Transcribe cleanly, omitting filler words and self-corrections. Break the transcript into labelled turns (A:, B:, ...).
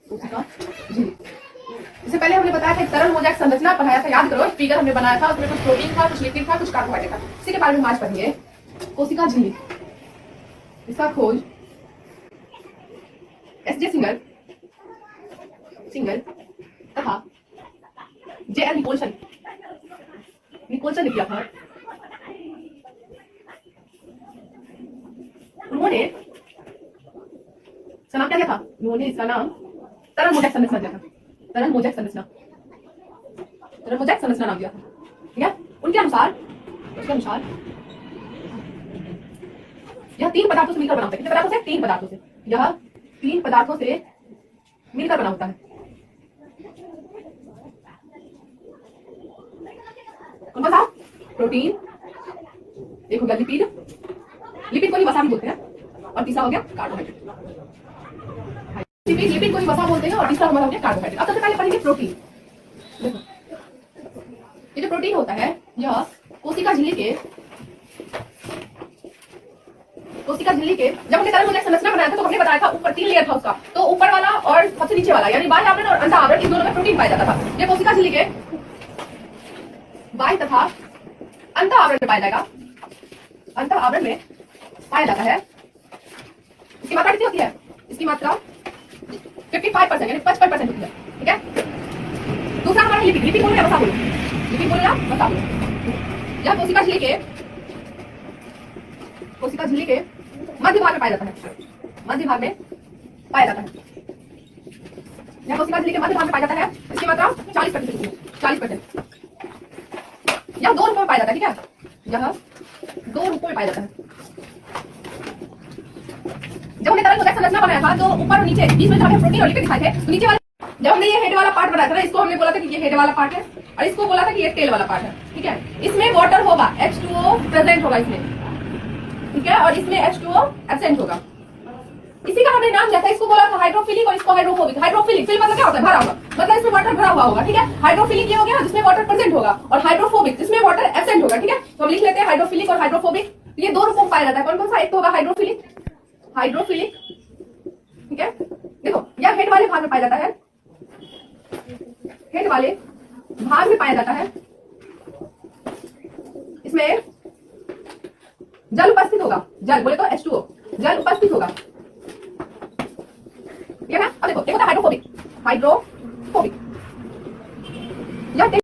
A: कोशिका झिल्ली। इससे पहले हमने बताया था तरल मोजैक संरचना पढ़ाया था, याद करो। फिगर हमने बनाया था, उसमें कुछ प्रोटीन था, कुछ लिपिड था, कुछ कार्बोहाइड्रेट था। इसी के बारे में आज पढ़िए कोशिका झिल्ली। इसका खोज एसजे सिंगल तथा जेएल निकोलसन ने किया था। उन्होंने इसका नाम क्या था? उन्होंने इसका नाम तरल मोजैक संरचना दिया था। तरल मोजैक संरचना नाम दिया था, ठीक है। उसके अनुसार यह 3 पदार्थों से मिलकर बना होता है। कितने पदार्थों से? 3 पदार्थों से। यह 3 पदार्थों से मिलकर बना होता है। कौन सा? प्रोटीन, एक हो गया लिपिड को ही वसा भी बोलते हैं, और तीसरा हो गया कार्बोहाइड्रेट। लिपिड को ही वसा बोलते हैं, और तीसरा हो गया कार्बोहाइड्रेट। अब सबसे पहले पढ़ेंगे प्रोटीन। देखो ये जो प्रोटीन होता है, यह कोशिका झिल्ली के जब हमने तरल मोजैक संरचना बनाया था तो हमने बताया था ऊपर 3 लेयर था उसका। तो ऊपर वाला और सबसे नीचे वाला यानी बाह्य आवरण और अंत आवरण, इन दोनों में प्रोटीन पाया जाता था। ये कोशिका झिल्ली के बाह्य तथा अंत आवरण में पाया जाएगा। अंत आवरण में पाया जाता है। इसकी मात्रा कितनी होती है? इसकी मात्रा 55% यानी 55% होती है, ठीक है। दूसरा हमारा लिपिड बोलो या वसा बोलो, यह कोशिका झिल्ली के मध्य भाग में पाया जाता है। यह कोशिका झिल्ली के मध्य भाग में पाया जाता है। इसकी मात्रा 40%। यह 2 रूपों में पाया जाता है, ठीक है। यह 2 रूपों में पाया जाता है। जब हमने तरल मोजैक संरचना बनाया था तो ऊपर और नीचे बीच में जब हमने प्रोटीन और लिपिड दिखाए थे, तो नीचे वाले जब हमने ये हेड वाला पार्ट बनाया था ना, इसको हमने बोला था कि ये हेड वाला पार्ट है, और इसको बोला था कि ये टेल वाला पार्ट है, ठीक है। इसमें वाटर होगा, H2O प्रेजेंट होगा इसमें, ठीक है, और इसमें H2O एब्सेंट होगा। इसी का हमने नाम दिया था, इसको बोला था हाइड्रोफिलिक और इसको हाइड्रोफोबिक। हाइड्रोफिलिक फिल मतलब क्या होता है? भरा हुआ, मतलब इसमें वाटर भरा हुआ होगा, ठीक है। हाइड्रोफिलिक ये हो गया जिसमें वाटर प्रेजेंट होगा, और हाइड्रोफोबिक जिसमें वाटर एब्सेंट होगा, ठीक है। तो हम लिख लेते हैं हाइड्रोफिलिक और हाइड्रोफोबिक। ये 2 रूपों में पाया जाता है। कौन कौन सा? एक तो होगा हाइड्रोफिलिक, ठीक है। देखो यह हेड वाले भाग में पाया जाता है, इसमें जल उपस्थित होगा। जल बोले तो H2O, जल उपस्थित होगा, ठीक है ना। अब देखो एक होता है हाइड्रोफोबिक,